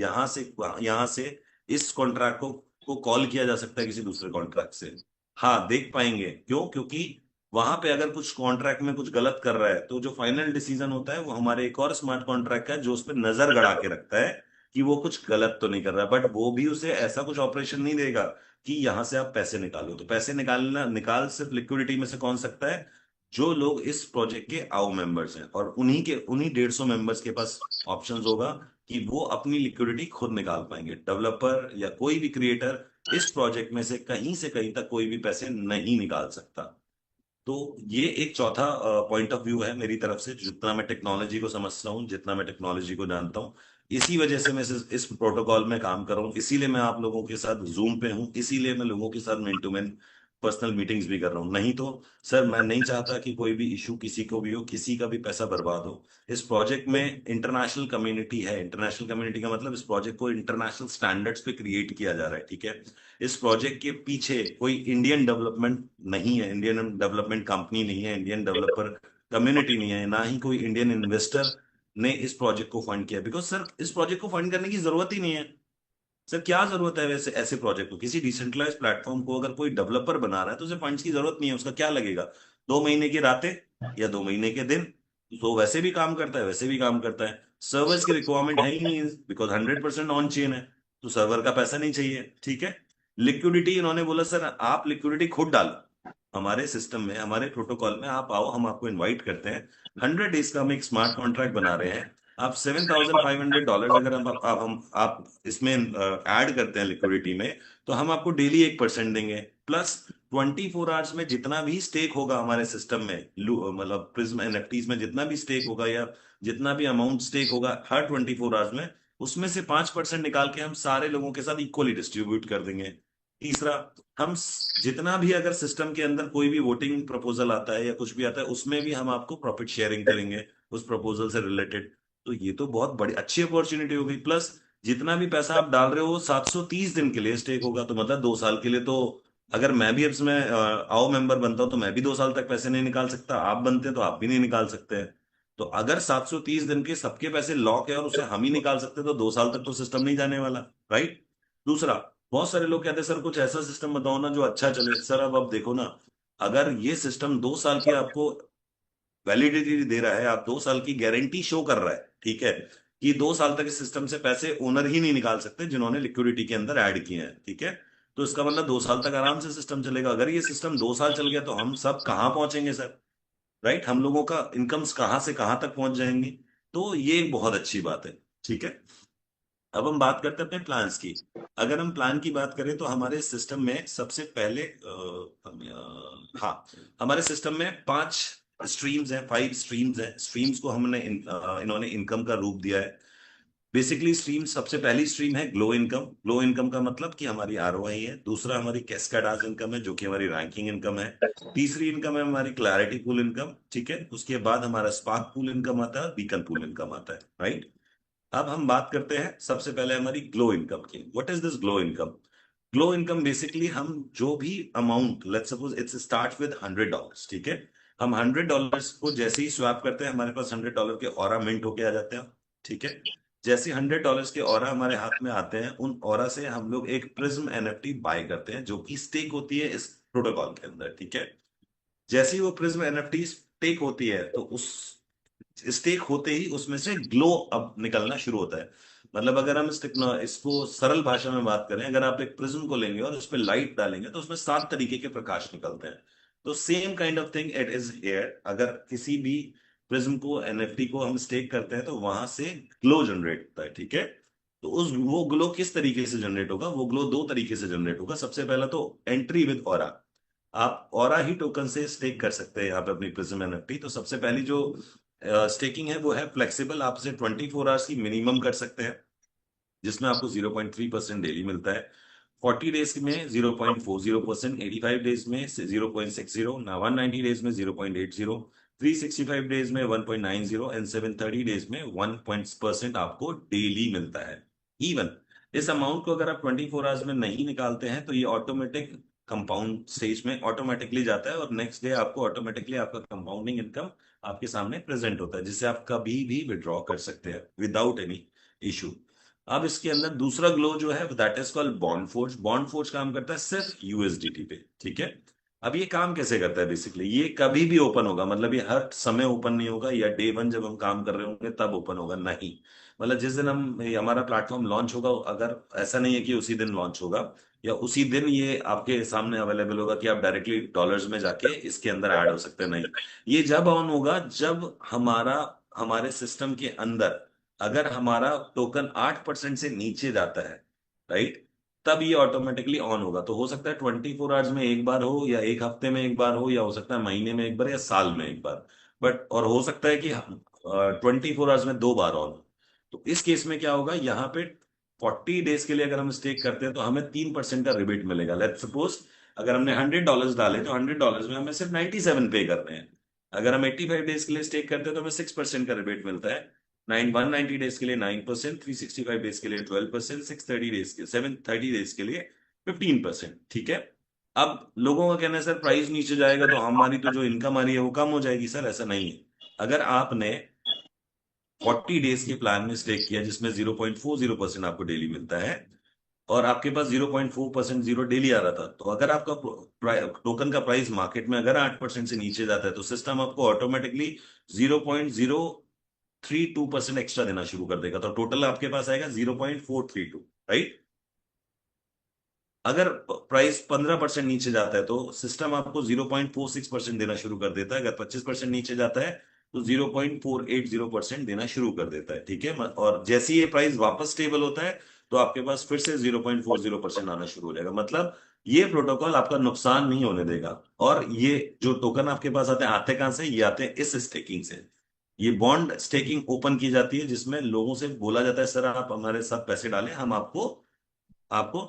यहाँ से इस कॉन्ट्रैक्ट को कॉल किया जा सकता है किसी दूसरे कॉन्ट्रैक्ट से। हाँ देख पाएंगे, क्यों? क्योंकि वहां पे अगर कुछ कॉन्ट्रैक्ट में कुछ गलत कर रहा है तो जो फाइनल डिसीजन होता है वो हमारे एक और स्मार्ट कॉन्ट्रैक्ट का है जो उस पर नजर गड़ा के रखता है कि वो कुछ गलत तो नहीं कर रहा, बट वो भी उसे ऐसा कुछ ऑपरेशन नहीं देगा कि यहां से आप पैसे निकालो। तो पैसे निकाल सिर्फ लिक्विडिटी में से कौन सकता है? जो लोग इस प्रोजेक्ट के आओ मेंबर्स हैं, और उन्हीं 150 मेंबर्स के पास ऑप्शंस होगा कि वो अपनी लिक्विडिटी खुद निकाल पाएंगे। डेवलपर या कोई भी क्रिएटर इस प्रोजेक्ट में से कहीं तक कोई भी पैसे नहीं निकाल सकता। तो ये एक चौथा पॉइंट ऑफ व्यू है मेरी तरफ से, जितना मैं टेक्नोलॉजी को समझता हूँ, जितना मैं टेक्नोलॉजी को जानता हूँ, इसी वजह से मैं इस प्रोटोकॉल में काम कर रहा हूँ, इसीलिए मैं आप लोगों के साथ जूम पे हूँ, इसीलिए मैं लोगों के साथ man to man personal meetings भी कर रहा हूँ। नहीं तो सर मैं नहीं चाहता कि कोई भी इशू किसी को भी हो, किसी का भी पैसा बर्बाद हो। इस प्रोजेक्ट में इंटरनेशनल कम्युनिटी है, इंटरनेशनल कम्युनिटी का मतलब इस प्रोजेक्ट को इंटरनेशनल स्टैंडर्ड्स पे क्रिएट किया जा रहा है, ठीक है। इस प्रोजेक्ट के पीछे कोई इंडियन डेवलपमेंट नहीं है, इंडियन डेवलपमेंट कंपनी नहीं है, इंडियन डेवलपर कम्युनिटी नहीं है, ना ही कोई इंडियन इन्वेस्टर ने इस प्रोजेक्ट को फंड किया, बिकॉज सर इस प्रोजेक्ट को फंड करने की जरूरत ही नहीं है। सर क्या जरूरत है वैसे ऐसे प्रोजेक्ट को? किसी डिसेंट्रलाइज प्लेटफॉर्म को अगर कोई डेवलपर बना रहा है तो उसे फंड्स की जरूरत नहीं है। उसका क्या लगेगा, 2 महीने की रातें या 2 महीने के दिन, तो वैसे भी काम करता है, वैसे भी काम करता है। सर्वर्स की रिक्वायरमेंट है ही नहीं, बिकॉज 100% ऑन चेन है, तो सर्वर का पैसा नहीं चाहिए, ठीक है। लिक्विडिटी इन्होंने बोला सर आप लिक्विडिटी खुद डालो हमारे सिस्टम में, हमारे प्रोटोकॉल में आप आओ, हम आपको इनवाइट करते हैं। 100 डेज का हम एक स्मार्ट कॉन्ट्रैक्ट बना रहे हैं। आप $7,500 अगर आप इसमें ऐड करते हैं लिक्विडिटी में, तो हम आपको डेली 1% देंगे, प्लस 24 आवर्स में जितना भी स्टेक होगा हमारे सिस्टम में, मतलब प्रिज्म एनएफटीज में जितना भी स्टेक होगा या जितना भी अमाउंट स्टेक होगा हर 24 आवर्स में, उसमें से 5% निकाल के हम सारे लोगों के साथ इक्वली डिस्ट्रीब्यूट कर देंगे। तीसरा, जितना भी अगर सिस्टम के अंदर कोई भी वोटिंग प्रपोजल आता है या कुछ भी आता है, उसमें भी हम आपको प्रॉफिट शेयरिंग करेंगे उस प्रपोजल से रिलेटेड। तो ये तो बहुत बड़ी अच्छी अपॉर्चुनिटी हो गई। प्लस जितना भी पैसा आप डाल रहे हो वो 730 दिन के लिए स्टेक होगा, तो मतलब 2 साल के लिए। तो अगर मैं भी अब इसमें आओ मेंबर बनता हूं तो मैं भी 2 साल तक पैसे नहीं निकाल सकता, आप बनते तो आप भी नहीं निकाल सकते हैं। तो अगर 730 दिन के सबके पैसे लॉक है और उसे हम ही निकाल सकते हैं, तो 2 साल तक तो सिस्टम नहीं जाने वाला, राइट। दूसरा, बहुत सारे लोग कहते हैं सर कुछ ऐसा सिस्टम बताओ ना जो अच्छा चले। सर अब देखो ना, अगर ये सिस्टम 2 साल की आपको वैलिडिटी दे रहा है, आप 2 साल की गारंटी शो कर रहा है, ठीक है, कि 2 साल तक इस सिस्टम से पैसे ओनर ही नहीं निकाल सकते जिन्होंने लिक्विडिटी के अंदर ऐड किए हैं, ठीक है। तो इसका मतलब 2 साल तक आराम से सिस्टम चलेगा। अगर ये सिस्टम 2 साल चल गया तो हम सब कहाँ पहुंचेंगे सर, राइट? हम लोगों का इनकम्स कहाँ से कहाँ तक पहुंच जाएंगी। तो ये एक बहुत अच्छी बात है, ठीक है। अब हम बात करते हैं अपने प्लान्स की। अगर हम प्लान की बात करें तो हमारे सिस्टम में सबसे पहले हाँ, हमारे सिस्टम में 5 स्ट्रीम्स हैं, 5 स्ट्रीम्स हैं। स्ट्रीम्स को हमने इन्होंने इनकम का रूप दिया है। बेसिकली स्ट्रीम, सबसे पहली स्ट्रीम है ग्लो इनकम। ग्लो इनकम का मतलब कि हमारी आरओआई है। दूसरा हमारी कैस्केडाज इनकम है, जो कि हमारी रैंकिंग इनकम है। तीसरी इनकम है हमारी क्लैरिटी पूल इनकम, ठीक है। उसके बाद हमारा स्पार्क पूल इनकम आता है, बीकन पूल इनकम आता है, राइट। अब हम बात करते हैं सबसे पहले हमारी ग्लो इनकम की। What is this glow income? Glow income basically हम जो भी amount, let's suppose it's start with $100, ठीक है। हम $100 को जैसे ही स्वैप करते हैं, हमारे पास $100 के ऑरा मिंट होके आ जाते हैं, ठीक है। जैसे $100 के ऑरा हमारे हाथ में आते हैं, उन ऑरा से हम लोग एक प्रिज्म एनएफटी बाय करते हैं, जो कि स्टेक होती है इस प्रोटोकॉल के अंदर, ठीक है। जैसे ही वो प्रिज्म एनएफटी स्टेक होती है, तो उस स्टेक होते ही उसमें से ग्लो अब निकलना शुरू होता है। मतलब अगर हम इसको सरल भाषा में बात करें, अगर आप एक प्रिज्म को लेंगे और उस पर लाइट डालेंगे, तो उसमें 7 तरीके के प्रकाश निकलते हैं। तो same kind of thing it is here. अगर किसी भी प्रिज्म को, एनएफटी को हम स्टेक करते हैं, तो वहां से ग्लो जनरेट होता है, ठीक है। तो उस वो ग्लो किस तरीके से जनरेट होगा? वो ग्लो 2 तरीके से जनरेट होगा। सबसे पहला तो एंट्री विद ऑरा। आप ऑरा ही टोकन से स्टेक कर सकते हैं यहाँ पे अपनी प्रिज्म एनएफटी। तो सबसे पहली जो स्टेकिंग है वो है फ्लेक्सिबल। आप इसे 24 आवर्स की मिनिमम कर सकते हैं, जिसमें आपको 0.3% डेली मिलता है। 40 डेज में 0.40%, 85 डेज में 0.60, 190 डेज में 0.80, 365 डेज में 1.90 एंड 730 डेज में 1% आपको डेली मिलता है। इवन इस अमाउंट को अगर आप 24 आवर्स में नहीं निकालते हैं, तो ये ऑटोमेटिक कंपाउंड स्टेज में ऑटोमेटिकली जाता है, और नेक्स्ट डे आपको ऑटोमेटिकली आपका कंपाउंडिंग इनकम आपके सामने प्रेजेंट होता है, जिससे आप कभी भी विड्रॉ कर सकते हैं विदाउट एनी इशू। अब इसके अंदर दूसरा ग्लो जो है that is called bond forge. Bond forge काम करता है सिर्फ यूएसडीटी पे, ठीक है। अब ये काम कैसे करता है? बेसिकली ये कभी भी ओपन होगा, मतलब ये हर समय ओपन नहीं होगा, या डे वन जब हम काम कर रहे होंगे तब ओपन होगा, नहीं। मतलब जिस दिन हम ये हमारा प्लेटफॉर्म लॉन्च होगा, अगर ऐसा नहीं है कि उसी दिन लॉन्च होगा या उसी दिन ये आपके सामने अवेलेबल होगा कि आप डायरेक्टली डॉलर्स में जाके इसके अंदर ऐड हो सकते हैं, नहीं। ये जब ऑन होगा जब हमारे सिस्टम के अंदर अगर हमारा टोकन 8% से नीचे जाता है, राइट, तब ये ऑटोमेटिकली ऑन होगा। तो हो सकता है 24 आवर्स में एक बार हो, या एक हफ्ते में एक बार हो, या हो सकता है महीने में एक बार, या साल में एक बार। बट और हो सकता है कि 24 आवर्स में 2 बार ऑन हो। तो इस केस में क्या होगा, यहाँ पे 40 डेज के लिए अगर हम स्टेक करते हैं, तो हमें 3% का रिबेट मिलेगा। लेट्स सपोज अगर हमने $100 डाले, तो $100 में हमें सिर्फ 97 पे कर रहे हैं। अगर हम 85 डेज के लिए स्टेक करते हैं, तो हमें 6% का रिबेट मिलता है। 190 डेज के लिए 9%, 365 डेज के लिए 12%, 730 डेज के लिए 15%, ठीक है। अब लोगों का कहना है सर प्राइस नीचे जाएगा तो हमारी तो जो इनकम आ रही है वो कम हो जाएगी। सर ऐसा नहीं है। अगर आपने 40 डेज के प्लान में स्टेक किया, जिसमें 0.40% आपको डेली मिलता है, और आपके पास 0.4% जीरो डेली आ रहा था, तो अगर आपका टोकन का प्राइस मार्केट में अगर 8% से नीचे जाता है, तो सिस्टम आपको ऑटोमेटिकली 0.032% एक्स्ट्रा देना शुरू कर देगा। तो टोटल आपके पास आएगा 0.432, राइट। अगर प्राइस 15% नीचे जाता है, तो सिस्टम आपको 0.46% देना शुरू कर देता है। अगर 25% नीचे जाता है, तो 0.480% देना शुरू कर देता है, ठीक है। और जैसे ही ये प्राइस वापस स्टेबल होता है, तो आपके पास फिर से 0.40% आना शुरू हो जाएगा। मतलब ये प्रोटोकॉल आपका नुकसान नहीं होने देगा। और ये जो टोकन आपके पास आते कहां से? ये आते हैं इस स्टेकिंग से। ये बॉन्ड स्टेकिंग ओपन की जाती है, जिसमें लोगों से बोला जाता है सर आप हमारे साथ पैसे डालें, हम आपको आपको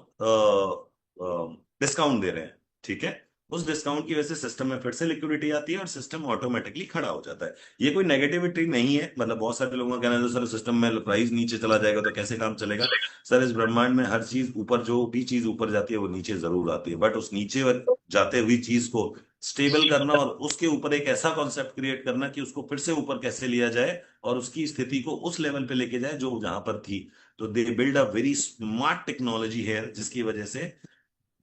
डिस्काउंट दे रहे हैं, ठीक है। उस डिस्काउंट की वजह से सिस्टम में फिर से लिक्विडिटी आती है, और सिस्टम ऑटोमेटिकली खड़ा हो जाता है। ये कोई नेगेटिविटी नहीं है। मतलब बहुत सारे लोगों का कहना है सर सिस्टम में प्राइस नीचे चला जाएगा तो कैसे काम चलेगा? सर इस ब्रह्मांड में हर चीज ऊपर, जो भी चीज ऊपर जाती है वो नीचे जरूर आती है, बट उस नीचे जाते हुई चीज को स्टेबल करना, और उसके ऊपर एक ऐसा कॉन्सेप्ट क्रिएट करना कि उसको फिर से ऊपर कैसे लिया जाए, और उसकी स्थिति को उस लेवल पे लेके जाए जो जहां पर थी। तो they build a very smart technology है, जिसकी वजह से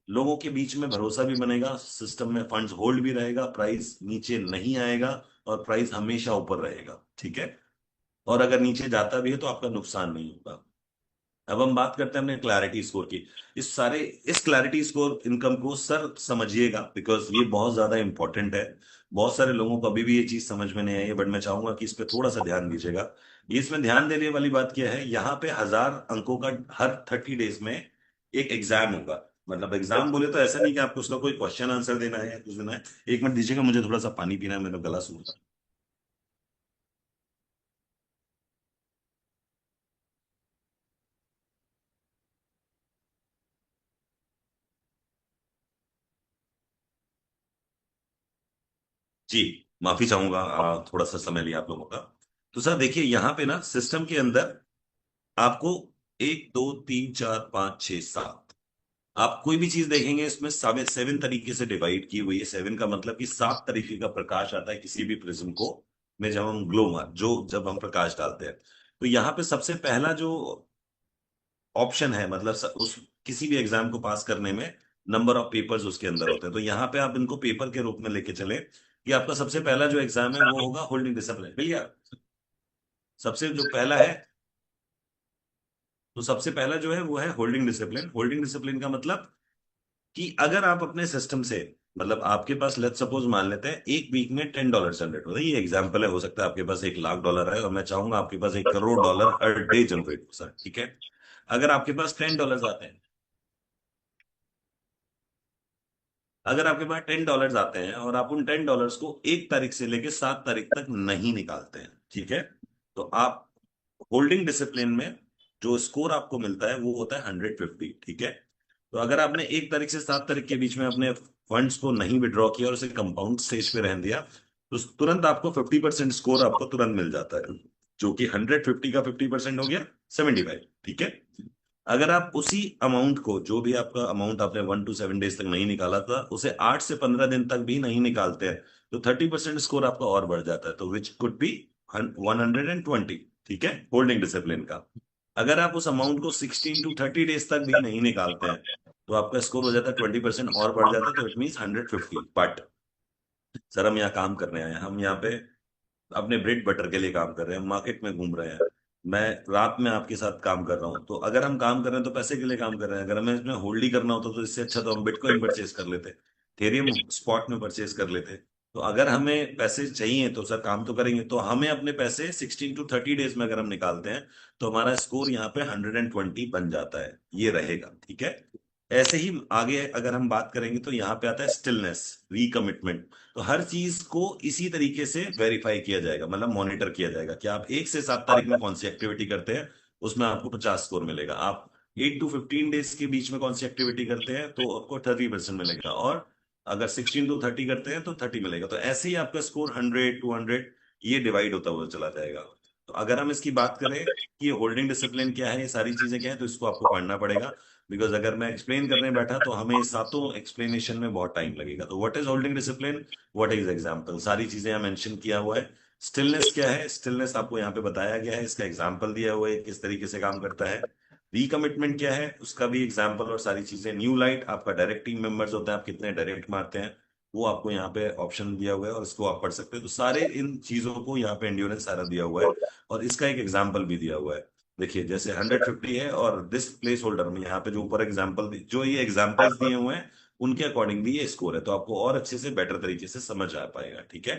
लोगों के बीच में भरोसा भी बनेगा, सिस्टम में फंड्स होल्ड भी रहेगा, प्राइस नीचे नहीं आएगा, और प्राइस हमेशा ऊपर रहेगा, ठीक है। और अगर नीचे जाता भी है तो आपका नुकसान नहीं होगा। अब हम बात करते हैं अपने क्लैरिटी स्कोर की। इस क्लैरिटी स्कोर इनकम को सर समझिएगा, बिकॉज ये बहुत ज्यादा इंपॉर्टेंट है। बहुत सारे लोगों को अभी भी ये चीज समझ में नहीं आई है, बट मैं चाहूंगा कि इस पे थोड़ा सा ध्यान दीजिएगा। ये इसमें ध्यान देने वाली बात क्या है, यहाँ पे 1000 अंकों का हर 30 डेज में एक एग्जाम होगा। मतलब एग्जाम बोले तो ऐसा नहीं कि आपको उसका कोई क्वेश्चन आंसर देना है या कुछ देना है। एक मिनट दीजिएगा, मुझे थोड़ा सा पानी पीना है, मेरा गला सूख रहा है। जी, माफी चाहूंगा, थोड़ा सा समय लिया आप लोगों का। तो सर देखिए, यहाँ पे ना सिस्टम के अंदर आपको 1 2 3 4 5 6 7, आप कोई भी चीज देखेंगे इसमें 7 तरीके से डिवाइड की हुई है। 7 का मतलब कि 7 तरीके का प्रकाश आता है किसी भी प्रिज्म को में, जब हम ग्लो मार जो जब हम प्रकाश डालते हैं। तो यहाँ पे सबसे पहला जो ऑप्शन है, मतलब उस किसी भी एग्जाम को पास करने में नंबर ऑफ पेपर्स उसके अंदर होते हैं। तो यहाँ पे आप इनको पेपर के रूप में लेके चले कि आपका सबसे पहला जो एग्जाम है वो होगा होल्डिंग डिसिप्लिन, भैया। सबसे जो पहला है, तो सबसे पहला जो है वो है होल्डिंग डिसिप्लिन। होल्डिंग डिसिप्लिन का मतलब कि अगर आप अपने सिस्टम से, मतलब आपके पास लेट्स सपोज मान लेते हैं एक वीक में $10 जनरेट होता है, ये एग्जांपल है, हो सकता है आपके पास $1 लाख है और मैं चाहूंगा आपके पास $1 करोड़ हर डे जनरेट हो सर, ठीक है। अगर आपके पास $10 आते हैं, अगर आपके पास $10 आते हैं और आप उन $10 को 1 तारीख से लेके 7 तारीख तक नहीं निकालते हैं, ठीक है, तो आप होल्डिंग डिसिप्लिन में जो स्कोर आपको मिलता है वो होता है 150, ठीक है। तो अगर आपने 1 तारीख से 7 तारीख के बीच में अपने फंड्स को नहीं विड्रॉ किया और उसे कंपाउंड स्टेज पे रहने दिया, तो तुरंत आपको 50% स्कोर आपको तुरंत मिल जाता है, जो कि 150 का 50% हो गया 75, ठीक है। अगर आप उसी अमाउंट को, जो भी आपका अमाउंट आपने 1 to 7 डेज तक नहीं निकाला था, उसे 8 से 15 दिन तक भी नहीं निकालते हैं, तो 30% स्कोर आपका और बढ़ जाता है, तो विच कुड बी 120, ठीक है, होल्डिंग डिसिप्लिन का। अगर आप उस अमाउंट को 16 to 30 डेज तक भी नहीं निकालते हैं, तो आपका स्कोर हो जाता है 20% और बढ़ जाता है, तो इट मीन 150। बट सर हम यहाँ काम कर रहे हैं, हम यहाँ पे अपने ब्रेड बटर के लिए काम कर रहे हैं, मार्केट में घूम रहे हैं। मैं रात में आपके साथ काम कर रहा हूँ, तो अगर हम काम कर रहे हैं तो पैसे के लिए काम कर रहे हैं। अगर हमें इसमें होल्ड ही करना होता तो इससे अच्छा तो हम बिटकॉइन परचेज कर लेते, थेरियम स्पॉट में परचेज कर लेते। तो अगर हमें पैसे चाहिए तो सर काम तो करेंगे, तो हमें अपने पैसे 16 to 30 डेज में अगर हम निकालते हैं, तो हमारा स्कोर यहाँ पे 120 बन जाता है, ये रहेगा, ठीक है। ऐसे ही आगे अगर हम बात करेंगे तो यहाँ पे आता है स्टिलनेस, रीकमिटमेंट। तो हर चीज को इसी तरीके से वेरीफाई किया जाएगा, मतलब मॉनिटर किया जाएगा कि आप 1 से 7 तारीख में कौन सी एक्टिविटी करते हैं, उसमें आपको 50 स्कोर मिलेगा। आप 8 to 15 डेज के बीच में कौन सी एक्टिविटी करते हैं तो आपको 30% मिलेगा, और अगर 16 to 30 करते हैं तो 30 मिलेगा। तो ऐसे ही आपका स्कोर 100 200 ये डिवाइड होता हुआ चला जाएगा। तो अगर हम इसकी बात करें कि ये होल्डिंग डिसिप्लिन क्या है, ये सारी चीजें क्या है, तो इसको आपको पढ़ना पड़ेगा। बिकॉज अगर मैं एक्सप्लेन करने बैठा तो हमें इस सातों एक्सप्लेनेशन में बहुत टाइम लगेगा। तो what is holding discipline, what is example, सारी चीजें यहाँ मेंशन किया हुआ है। स्टिलनेस क्या है, स्टिलनेस आपको यहाँ पे बताया गया है, इसका एग्जाम्पल दिया हुआ है किस तरीके से काम करता है। रिकमिटमेंट क्या है, उसका भी एग्जाम्पल और सारी चीजें। न्यू लाइट आपका डायरेक्ट टीम मेंबर्स होता है, आप कितने डायरेक्ट मारते हैं, वो आपको यहाँ पे ऑप्शन दिया हुआ है और इसको आप पढ़ सकते हैं। तो सारे इन चीजों को यहाँ पे एंड्योरेंस सारा दिया हुआ है, और इसका एक एग्जाम्पल भी दिया हुआ है। देखिए जैसे 150 है, और दिस प्लेस होल्डर में यहाँ पे जो ऊपर एग्जाम्पल, जो ये एग्जाम्पल्स दिए हुए हैं उनके अकॉर्डिंग भी ये स्कोर है, तो आपको और अच्छे से बेटर तरीके से समझ आ पाएगा, ठीक है।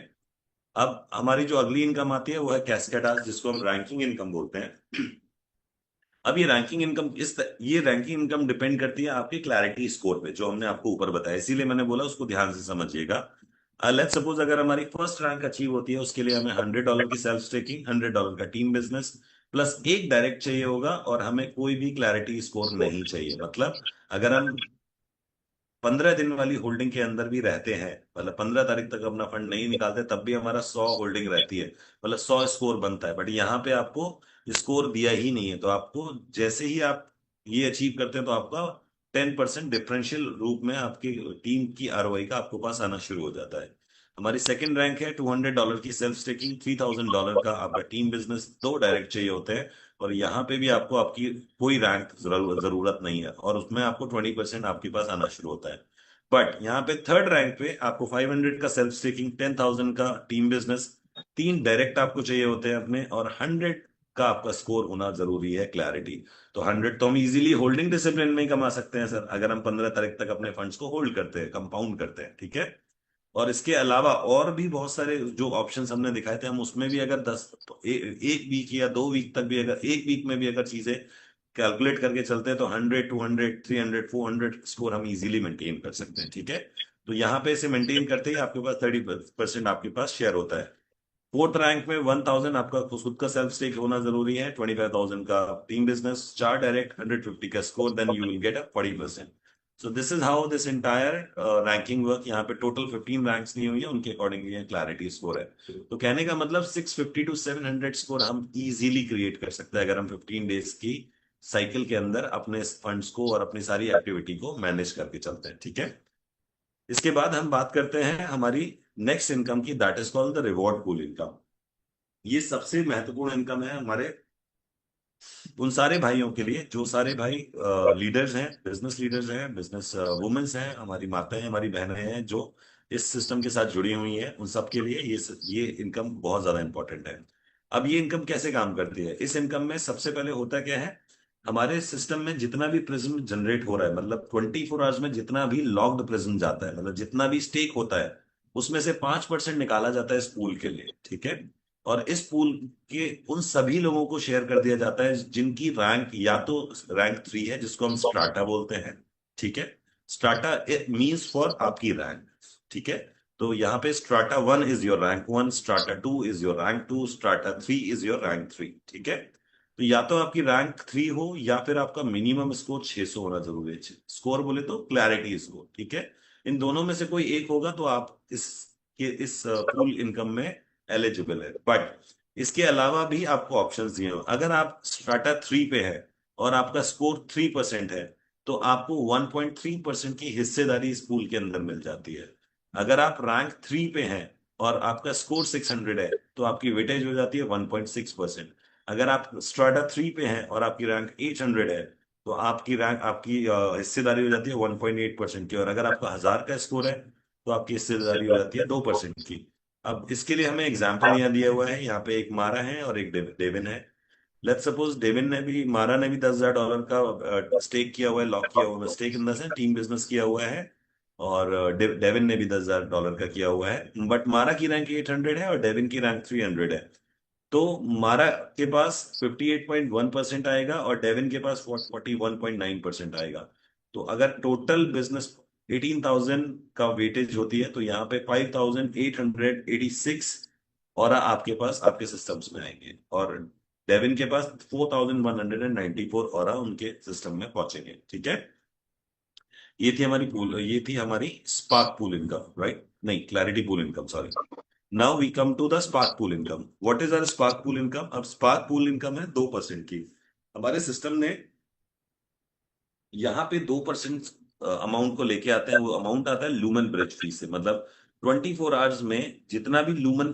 अब हमारी जो अगली इनकम आती है वो है कैस्केडास, जिसको हम रैंकिंग इनकम बोलते हैं। अब ये रैंकिंग इनकम ये रैंकिंग इनकम डिपेंड करती है आपके क्लैरिटी स्कोर पे, जो हमने आपको ऊपर बताया, इसीलिए मैंने बोला उसको ध्यान से समझिएगा। लेट्स सपोज अगर हमारी फर्स्ट रैंक अचीव होती है, उसके लिए हमें $100 की सेल्फ स्टेकिंग, $100 का टीम बिजनेस प्लस एक डायरेक्ट चाहिए होगा, और हमें कोई भी क्लैरिटी स्कोर नहीं चाहिए। मतलब अगर हम 15 दिन वाली होल्डिंग के अंदर भी रहते हैं, मतलब 15 तारीख तक अपना फंड नहीं निकालते, तब भी हमारा 100 होल्डिंग रहती है, मतलब 100 स्कोर बनता है। बट यहाँ पे आपको स्कोर दिया ही नहीं है, तो आपको जैसे ही आप ये अचीव करते हैं तो आपका 10% डिफरेंशियल रूप में आपकी टीम की आरओआई का आपको पास आना शुरू हो जाता है। हमारी सेकंड रैंक है $200 की सेल्फ स्टेकिंग, $3000 का आपका टीम बिजनेस, दो डायरेक्ट चाहिए होते हैं, और यहाँ पे भी आपको आपकी कोई रैंक जरूरत नहीं है, और उसमें आपको 20% आपके पास आना शुरू होता है। बट यहाँ पे थर्ड रैंक पे आपको 500 का सेल्फ स्टेकिंग, 10,000 का टीम बिजनेस, तीन डायरेक्ट आपको चाहिए होते हैं अपने, और 100 का आपका स्कोर होना जरूरी है, क्लैरिटी। तो 100 तो हम इजीली होल्डिंग डिसिप्लिन में ही कमा सकते हैं सर, अगर हम 15 तारीख तक अपने फंड्स को होल्ड करते हैं, कंपाउंड करते हैं, ठीक है। और इसके अलावा और भी बहुत सारे जो ऑप्शंस हमने दिखाए थे, हम उसमें भी अगर 10 तो एक वीक या 2 वीक तक भी, अगर एक वीक में भी अगर चीजें कैलकुलेट करके चलते हैं तो 100, 200, 300, 400 स्कोर हम इजीली मेंटेन कर सकते हैं, ठीक है। तो यहाँ पे इसे मेंटेन करते ही आपके पास 30% आपके पास शेयर होता है। फोर्थ रैंक में 1000 आपका खुद का सेल्फ स्टेक होना जरूरी है, 25,000 का टीम बिजनेस, 4 डायरेक्ट, 150 का score, then you will get a 40%। So this is how this entire ranking work. यहाँ पे टोटल 15 रैंक्स नहीं हुई है, उनके अकॉर्डिंगली ये क्लैरिटी स्कोर है। तो कहने का मतलब 650 टू 700 स्कोर हम इजीली क्रिएट कर सकते हैं अगर हम 15 डेज की साइकिल के अंदर अपने फंड्स को और अपनी सारी एक्टिविटी को मैनेज करके चलते हैं, ठीक है। इसके बाद हम बात करते हैं हमारी नेक्स्ट इनकम की, that is called the reward pool income. ये सबसे महत्वपूर्ण इनकम है हमारे उन सारे भाइयों के लिए जो सारे भाई लीडर्स हैं, बिजनेस लीडर्स हैं, बिजनेस वुमेन्स हैं, हमारी माताएं, हमारी बहनें हैं जो इस सिस्टम के साथ जुड़ी हुई हैं। उन सब के लिए ये इनकम बहुत ज्यादा इंपॉर्टेंट है। अब ये इनकम कैसे काम करती है? इस इनकम में सबसे पहले होता क्या है, हमारे सिस्टम में जितना भी प्रिज्म जनरेट हो रहा है, मतलब 24 आवर्स में जितना भी लॉक्ड प्रिज्म जाता है, मतलब जितना भी स्टेक होता है, उसमें से 5% निकाला जाता है इस पूल के लिए, ठीक है। और इस पूल के उन सभी लोगों को शेयर कर दिया जाता है जिनकी रैंक या तो रैंक 3 है, जिसको हम स्ट्राटा बोलते हैं, ठीक है। स्ट्राटा मीन्स फॉर आपकी रैंक, ठीक है। तो यहाँ पे strata 1 is your rank 1, strata 2 is your rank 2, strata 3 is your rank 3, ठीक है। तो या तो आपकी रैंक 3 हो या फिर आपका मिनिमम स्कोर 600 होना जरूरी है। स्कोर बोले तो क्लैरिटी स्कोर, ठीक है। इन दोनों में से कोई एक होगा तो आप इस पूल इनकम में एलिजिबल है। बट इसके अलावा भी आपको ऑप्शंस दिए हो। अगर आप स्ट्राटा 3 पे है और आपका स्कोर 3% है, तो आपको 1.3% की हिस्सेदारी इस पूल के अंदर मिल जाती है। अगर आप रैंक 3 पे हैं और आपका स्कोर 600 है, तो आपकी वेटेज हो जाती है 1.6%। अगर आप स्ट्राटा 3 पे हैं और आपकी रैंक 800 है, तो आपकी हिस्सेदारी हो जाती है 1.8% की। और अगर आपका 1000 का स्कोर है, तो आपकी हिस्सेदारी हो जाती है 2% की। अब इसके लिए हमें एग्जाम्पल यहाँ दिया हुआ है, यहाँ पे एक मारा है और एक डेविन है। लेट्स सपोज मारा ने भी $10,000 का स्टेक किया हुआ है, लॉक किया हुआ है, stake in the sense team business किया हुआ है। और डेविन ने भी $10,000 का किया हुआ है, बट मारा की रैंक 800 है और डेविन की रैंक 300 है। तो मारा के पास 58.1% आएगा और डेविन के पास 41.9% आएगा। तो अगर टोटल बिजनेस 18,000 का वेटेज होती है, तो यहाँ पे 5,886 और आपके पास आपके सिस्टम्स में आएंगे, और डेविन के पास 4,194 और उनके सिस्टम में पहुंचेंगे, ठीक है। ये थी हमारी स्पार्क पूल इनकम, राइट? नहीं, clarity pool income, sorry. Now we come to the spark pool income. What is our spark pool income? अब स्पार्क पूल इनकम है 2% की। हमारे सिस्टम ने यहाँ पे 2% अमाउंट को लेके आते हैं। वो अमाउंट आता है लूमन ब्रिज फी से, मतलब 24 आवर्स में जितना भी लूमन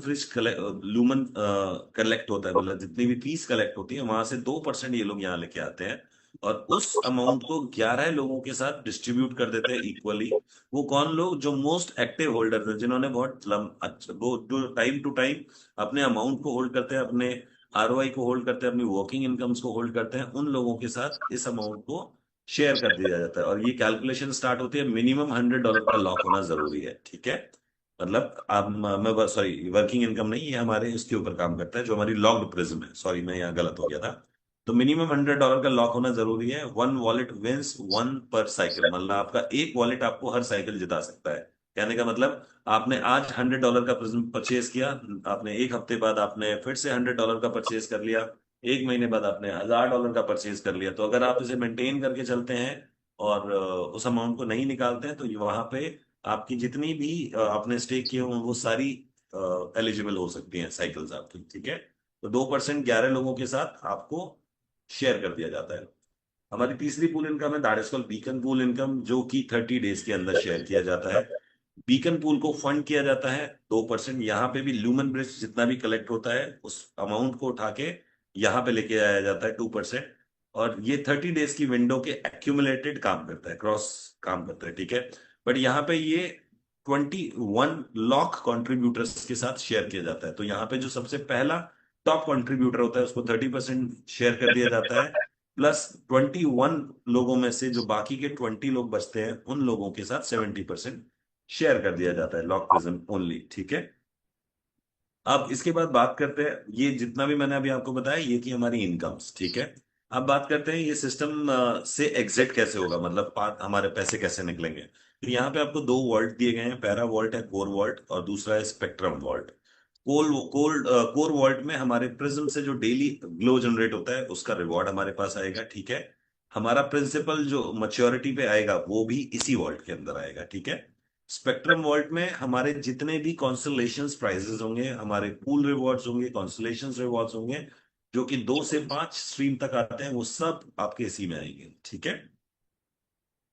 कलेक्ट होता है, मतलब जितनी भी फीस कलेक्ट होती है, वहां से 2% ये लोग यहाँ लेके आते हैं और उस अमाउंट को 11 लोगों के साथ डिस्ट्रीब्यूट कर देते हैं इक्वली। वो कौन लोग? जो मोस्ट एक्टिव होल्डर है, जिन्होंने वो जो टाइम टू टाइम अपने अमाउंट को होल्ड करते हैं, अपने आरओआई को होल्ड करते हैं, अपनी वर्किंग इनकम्स को होल्ड करते हैं, उन लोगों के साथ इस अमाउंट को शेयर कर दिया जाता है। और ये कैलकुलेशन स्टार्ट होती है, मिनिमम $100 का लॉक होना जरूरी है, ठीक है। मतलब आप मैं सॉरी, वर्किंग इनकम नहीं, ये हमारे इसके ऊपर काम करता है जो हमारी लॉक्ड प्रिज्म है। सॉरी, मैं यहाँ गलत हो गया था। तो मिनिमम $100 का लॉक होना जरूरी है। वन वॉलेट विंस वन पर साइकिल, मतलब आपका एक वॉलेट आपको हर साइकिल जिता सकता है। कहने का मतलब, आपने आज $100 का प्रिज्म परचेज किया, आपने एक हफ्ते बाद आपने फिर से $100 का परचेज कर लिया, एक महीने बाद आपने $1,000 का परचेज कर लिया। तो अगर आप इसे मेंटेन करके चलते हैं और उस अमाउंट को नहीं निकालते हैं, तो वहां पे आपकी जितनी भी आपने स्टेक किए हों वो सारी एलिजिबल हो सकती हैं साइकिल्स आपकी, ठीक है। तो 2% 11 लोगों के साथ आपको शेयर कर दिया जाता है। हमारी तीसरी पूल इनकम है, that is called beacon pool income, जो कि 30 डेज के अंदर शेयर किया जाता है। बीकन पूल को फंड किया जाता है 2%। यहाँ पे भी ल्यूमन ब्रिज जितना भी कलेक्ट होता है उस अमाउंट को उठा के यहाँ पे लेके आया जाता है 2%। और ये 30 डेज की विंडो के एक्यूमुलेटेड काम करता है, क्रॉस काम करता है, ठीक है। बट यहाँ पे ये 21 लाख कॉन्ट्रीब्यूटर्स के साथ शेयर किया जाता है। तो यहाँ पे जो सबसे पहला टॉप कॉन्ट्रीब्यूटर होता है उसको 30% शेयर कर दिया जाता है, प्लस 21 लोगों में से जो बाकी के 20 लोग बचते हैं, उन लोगों के साथ 70% शेयर कर दिया जाता है, लॉक प्रिज्म ओनली, ठीक है। अब इसके बाद बात करते हैं, ये जितना भी मैंने अभी आपको बताया ये थी हमारी इनकम्स, ठीक है। अब बात करते हैं ये सिस्टम से एग्जिट कैसे होगा, मतलब हमारे पैसे कैसे निकलेंगे। तो यहाँ पे आपको दो वॉल्ट दिए गए हैं, पैरा वॉल्ट है, कोर वॉल्ट, और दूसरा है स्पेक्ट्रम वॉल्ट। कोर वॉल्ट में हमारे प्रिज्म से जो डेली ग्लो जनरेट होता है उसका रिवॉर्ड हमारे पास आएगा, ठीक है। हमारा प्रिंसिपल जो मैच्योरिटी पे आएगा वो भी इसी वॉल्ट के अंदर आएगा, ठीक है। स्पेक्ट्रम वॉल्ट में हमारे जितने भी कॉन्सलेशंस प्राइजेस होंगे, हमारे पूल रिवॉर्ड्स होंगे, कॉन्सलेशंस रिवॉर्ड्स होंगे, जो कि 2 से 5 स्ट्रीम तक आते हैं, वो सब आपके इसी में आएंगे, ठीक है।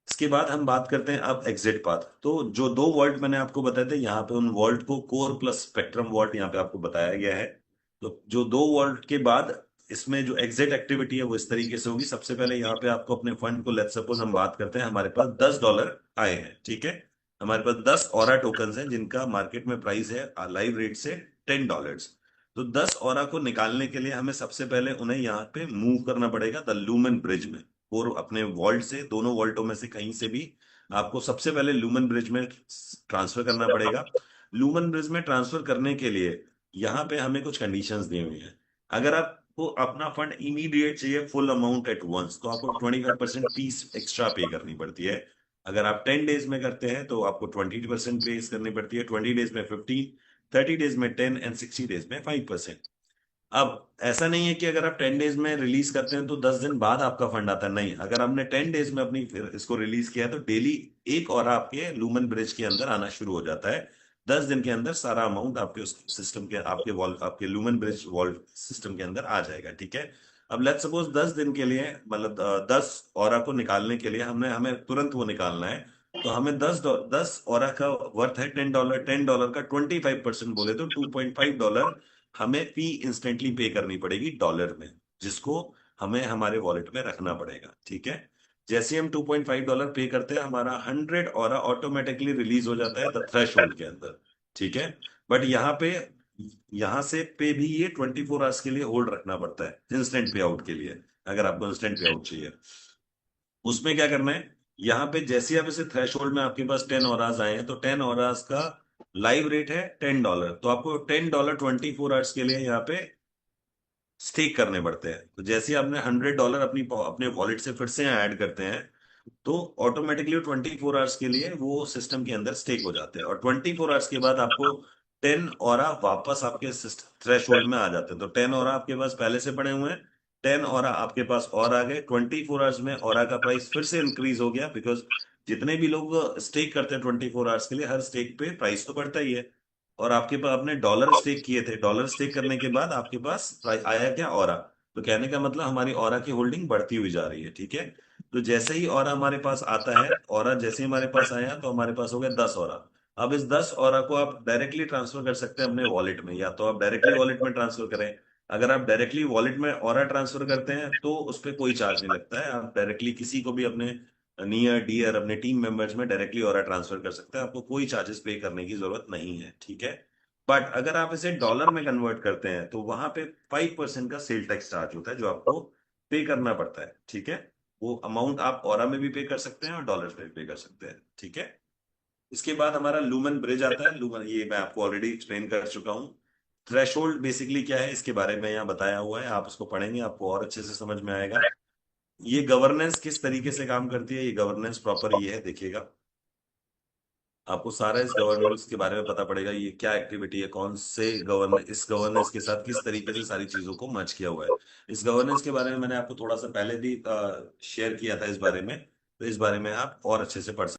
इसके बाद हम बात करते हैं अब एग्जिट पाथ। तो जो दो वर्ड मैंने आपको बताए थे, यहाँ पे उन वर्ड को कोर प्लस स्पेक्ट्रम वर्ड यहाँ पे आपको बताया गया है। तो जो दो वर्ड के बाद इसमें जो एग्जिट एक्टिविटी है वो इस तरीके से होगी। सबसे पहले यहाँ पे आपको अपने फंड को, लेट्स सपोज हम बात करते हैं, हमारे पास $10 आए हैं, ठीक है। हमारे पास 10 ऑरा टोकन हैं जिनका मार्केट में प्राइस है लाइव रेट से $10। तो 10 ऑरा को निकालने के लिए हमें सबसे पहले उन्हें यहाँ पे मूव करना पड़ेगा द लूमेन ब्रिज में, और अपने वॉल्ट से, दोनों वॉल्टों में से कहीं से भी आपको सबसे पहले लूमन ब्रिज में ट्रांसफर करना पड़ेगा। लूमन ब्रिज में ट्रांसफर करने के लिए यहाँ पे हमें कुछ कंडीशंस दी हुई हैं। अगर आपको अपना फंड इमीडिएट चाहिए, फुल अमाउंट एट वंस, तो आपको 25% फीस एक्स्ट्रा पे करनी पड़ती है। अगर आप 10 डेज में करते हैं तो आपको 20% पे करनी पड़ती है, 20 डेज में 15, 30 डेज में 10, एंड 60 डेज में 5%। अब ऐसा नहीं है कि अगर आप 10 डेज में रिलीज करते हैं तो 10 दिन बाद आपका फंड आता है, नहीं। अगर आपने 10 डेज में अपनी फिर इसको रिलीज किया है तो डेली एक और आपके लूमन ब्रिज के अंदर आना शुरू हो जाता है। 10 दिन के अंदर सारा अमाउंट आपके उस सिस्टम के, आपके वॉल, आपके लूमन ब्रिज वॉल्ट सिस्टम के अंदर आ जाएगा, ठीक है। अब लेट्स सपोज 10 दिन के लिए, मतलब 10 ऑरा को निकालने के लिए हमने हमें तुरंत वो निकालना है। तो हमें 10 ऑरा का वर्थ है $10। $10 का 25% बोले तो $2.5 हमें फी इंस्टेंटली पे करनी पड़ेगी डॉलर में, जिसको हमें हमारे वॉलेट में रखना पड़ेगा, ठीक है। जैसे हम $2.5 पे करते हैं, हमारा 100 ऑरा ऑटोमेटिकली रिलीज हो जाता है द थ्रेश होल्ड के अंदर, ठीक है। बट यहाँ पे, यहाँ से पे भी ये 24 आवर्स के लिए होल्ड रखना पड़ता है इंस्टेंट पे आउट के लिए। अगर आपको इंस्टेंट पे आउट चाहिए, उसमें क्या करना है, यहाँ पे जैसे आप इसे थ्रेश होल्ड में आपके पास 10 ऑराज आए हैं, तो 10 ऑराज का लाइव रेट है $10। तो आपको $10 24 आवर्स के लिए यहाँ पे स्टेक करने पड़ते हैं। तो जैसे ही आपने $100 अपने वॉलेट से फिर से यहाँ ऐड करते हैं, तो ऑटोमेटिकली 24 आवर्स के लिए वो सिस्टम के अंदर स्टेक हो जाते हैं, और 24 आवर्स के बाद आपको 10 ऑरा वापस आपके थ्रेश होल्ड में आ जाते हैं। तो 10 ऑरा आपके पास पहले से पड़े हुए हैं, 10 ऑरा आपके पास और आ गए। 24 आवर्स में ऑरा का प्राइस फिर से इंक्रीज हो गया, बिकॉज जितने भी लोग स्टेक करते हैं 24 आवर्स के लिए, हर स्टेक पे प्राइस तो बढ़ता ही है। और आपके पास आपने डॉलर स्टेक किए थे, डॉलर स्टेक करने के बाद आपके पास आया क्या, ऑरा। तो कहने का मतलब हमारी ऑरा की होल्डिंग बढ़ती हुई जा रही है, ठीक है। तो जैसे ही ऑरा हमारे पास आता है, ऑरा जैसे ही हमारे पास आया तो हमारे पास हो गया 10 ऑरा। अब इस 10 ऑरा को आप डायरेक्टली ट्रांसफर कर सकते हैं अपने वॉलेट में, या तो आप डायरेक्टली वॉलेट में ट्रांसफर करें। अगर आप डायरेक्टली वॉलेट में ऑरा ट्रांसफर करते हैं तो उस पर कोई चार्ज नहीं लगता है। आप डायरेक्टली किसी को भी अपने नियर डियर, अपने टीम मेंबर्स में डायरेक्टली ऑरा ट्रांसफर कर सकते हैं, आपको कोई चार्जेस पे करने की जरूरत नहीं है, ठीक है। बट अगर आप इसे डॉलर में कन्वर्ट करते हैं तो वहां पे 5% का सेल टैक्स चार्ज होता है जो आपको पे करना पड़ता है, ठीक है। वो अमाउंट आप ऑरा में भी पे कर सकते हैं और डॉलर में भी पे कर सकते हैं, ठीक है। इसके बाद हमारा लूमन ब्रिज आता है। लूमन, ये मैं आपको ऑलरेडी एक्सप्लेन कर चुका हूँ। थ्रेशोल्ड बेसिकली क्या है इसके बारे में यहाँ बताया हुआ है, आप उसको पढ़ेंगे आपको और अच्छे से समझ में आएगा। ये गवर्नेंस किस तरीके से काम करती है, ये गवर्नेंस प्रॉपर ये है, देखिएगा। आपको सारा इस गवर्नेंस के बारे में पता पड़ेगा, ये क्या एक्टिविटी है, कौन से इस गवर्नेंस के साथ किस तरीके से सारी चीजों को मर्ज किया हुआ है। इस गवर्नेंस के बारे में मैंने आपको थोड़ा सा पहले भी शेयर किया था इस बारे में, तो इस बारे में आप और अच्छे से पढ़ सकते हैं।